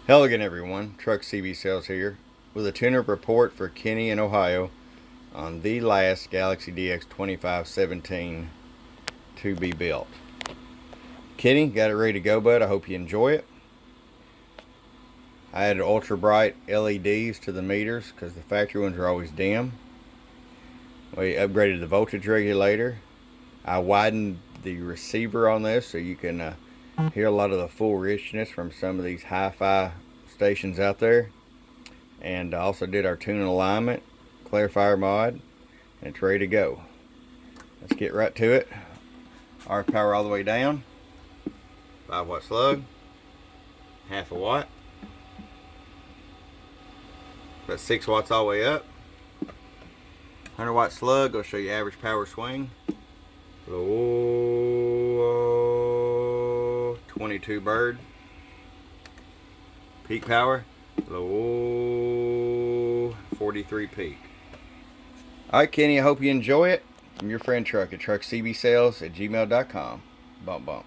Hello again, everyone. Truck CB Sales here with a tune-up report for Kenny in Ohio on the last Galaxy DX 2517 to be built. Kenny, got it ready to go, bud. I hope you enjoy it. I added ultra bright LEDs to the meters because the factory ones are always dim. We upgraded the voltage regulator. I widened the receiver on this so you can hear a lot of the full richness from some of these hi-fi stations out there. And also did our tune and alignment, clarifier mod, and it's ready to go. Let's get right to it. RF power all the way down. 5-watt slug, half a watt. About 6 watts all the way up. 100-watt slug, I'll show you average power swing. Low 22 bird. Peak power, low 43 peak. Alright, Kenny, I hope you enjoy it. From your friend Truck at truckcbsales@gmail.com. Bump bump.